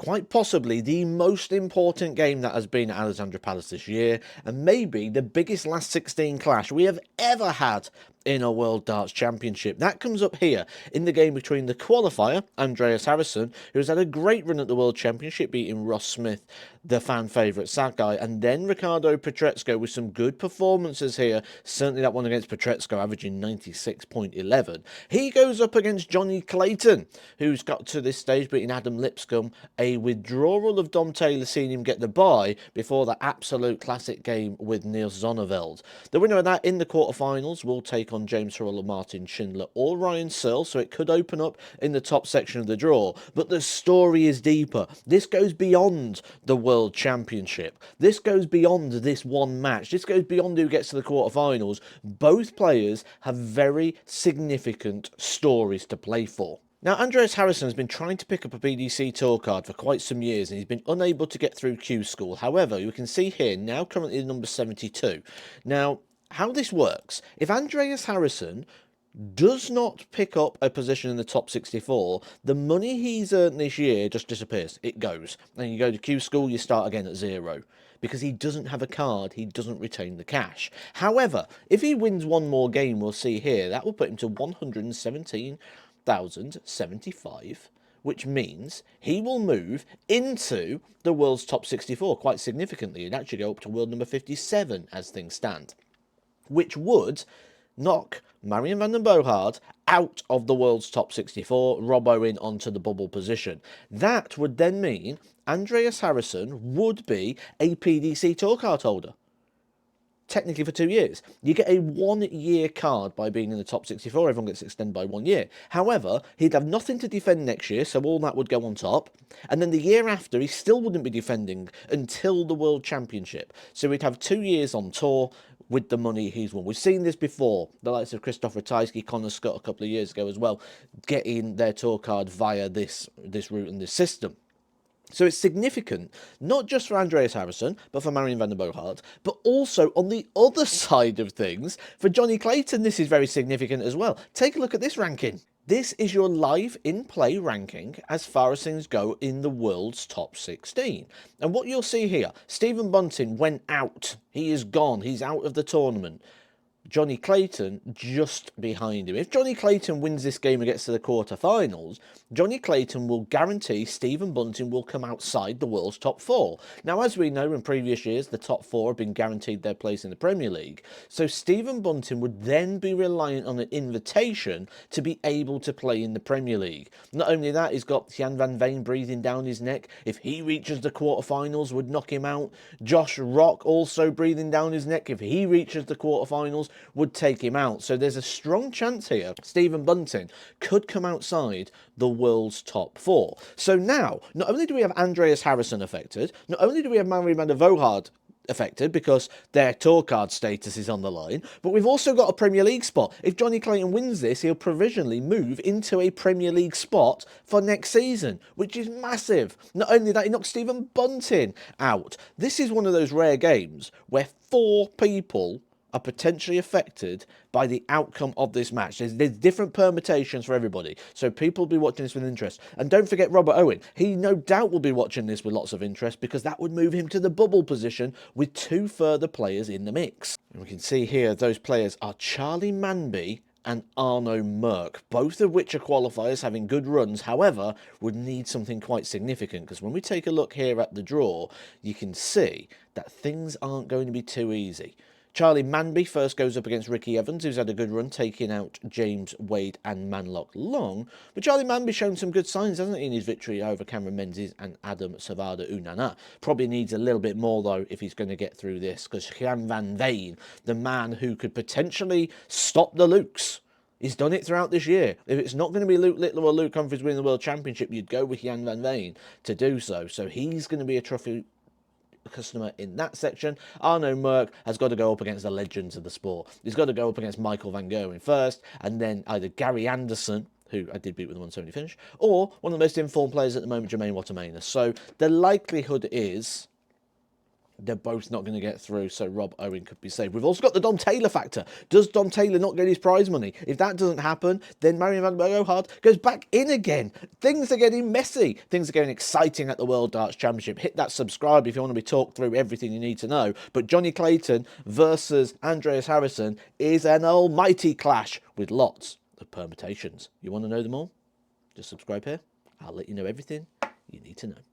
quite possibly the most important game that has been at Alexandra Palace this year, and maybe the biggest last 16 clash we have ever had in a World Darts Championship. That comes up here in the game between the qualifier, Andreas Harrison, who's had a great run at the World Championship, beating Ross Smith, the fan favourite Sakai, and then Ricardo Pietreczko with some good performances here. Certainly that one against Pietreczko, averaging 96.11. He goes up against Johnny Clayton, who's got to this stage beating Adam Lipscomb. A withdrawal of Dom Taylor, seeing him get the bye before the absolute classic game with Niels Zonneveld. The winner of that in the quarterfinals will take on James Hurrell, Martin Schindler or Ryan Searle, so it could open up in the top section of the draw. But the story is deeper. This goes beyond the World Championship. This goes beyond this one match. This goes beyond who gets to the quarterfinals. Both players have very significant stories to play for. Now, Andreas Harrison has been trying to pick up a PDC tour card for quite some years, and he's been unable to get through Q School. However, you can see here, now currently number 72. Now, how this works, if Andreas Harrison does not pick up a position in the top 64, the money he's earned this year just disappears. It goes. And you go to Q School, you start again at 0. Because he doesn't have a card, he doesn't retain the cash. However, if he wins one more game, we'll see here, that will put him to 117,075, which means he will move into the world's top 64 quite significantly and actually go up to world number 57 as things stand, which would knock Marion van den Bogaard out of the world's top 64, Rob Owen onto the bubble position. That would then mean Andreas Harrison would be a PDC tour card holder. Technically for 2 years. You get a 1-year card by being in the top 64. Everyone gets extended by 1 year. However, he'd have nothing to defend next year, so all that would go on top. And then the year after, he still wouldn't be defending until the World Championship. So he'd have 2 years on tour with the money he's won. We've seen this before. The likes of Christoph Ratajski, Connor Scott a couple of years ago as well, getting their tour card via this route and this system. So it's significant, not just for Andreas Harrison, but for Marion van den Bogaard, but also on the other side of things, for Johnny Clayton, this is very significant as well. Take a look at this ranking. This is your live in-play ranking as far as things go in the world's top 16. And what you'll see here, Stephen Bunting went out. He is gone. He's out of the tournament. Johnny Clayton just behind him. If Johnny Clayton wins this game and gets to the quarterfinals, Johnny Clayton will guarantee Stephen Bunting will come outside the world's top 4. Now, as we know in previous years, the top 4 have been guaranteed their place in the Premier League. So Stephen Bunting would then be reliant on an invitation to be able to play in the Premier League. Not only that, he's got Jan van Veen breathing down his neck. If he reaches the quarterfinals, would knock him out. Josh Rock also breathing down his neck. If he reaches the quarterfinals, would take him out. So there's a strong chance here Stephen Bunting could come outside the world's top 4. So now, not only do we have Andreas Harrison affected, not only do we have Marion van den Bogaard affected because their tour card status is on the line, but we've also got a Premier League spot. If Johnny Clayton wins this, he'll provisionally move into a Premier League spot for next season, which is massive. Not only that, he knocks Stephen Bunting out. This is one of those rare games where 4 people are potentially affected by the outcome of this match. There's different permutations for everybody, so people will be watching this with interest. And don't forget Robert Owen. He no doubt will be watching this with lots of interest because that would move him to the bubble position with 2 further players in the mix. And we can see here those players are Charlie Manby and Arno Merck, both of which are qualifiers having good runs, however, would need something quite significant, because when we take a look here at the draw, you can see that things aren't going to be too easy. Charlie Manby first goes up against Ricky Evans, who's had a good run, taking out James Wade and Manlock Long. But Charlie Manby's shown some good signs, hasn't he, in his victory over Cameron Menzies and Adam Savada Unana. Probably needs a little bit more, though, if he's going to get through this, because Jan van Veen, the man who could potentially stop the Lukes, he's done it throughout this year. If it's not going to be Luke Littler or Luke Humphries winning the World Championship, you'd go with Jan van Veen to do so. So he's going to be a trophy customer in that section. Arno Merck has got to go up against the legends of the sport. He's got to go up against Michael van Gerwen first, and then either Gary Anderson, who I did beat with the 170 finish, or one of the most informed players at the moment, Jermaine Watermanis. So the likelihood is They're both not going to get through, so Rob Owen could be saved. We've also got the Dom Taylor factor. Does Dom Taylor not get his prize money? If that doesn't happen, then Marion Van Bergohard goes back in again. Things are getting messy. Things are getting exciting at the World Darts Championship. Hit that subscribe if you want to be talked through everything you need to know. But Johnny Clayton versus Andreas Harrison is an almighty clash with lots of permutations. You want to know them all? Just subscribe here. I'll let you know everything you need to know.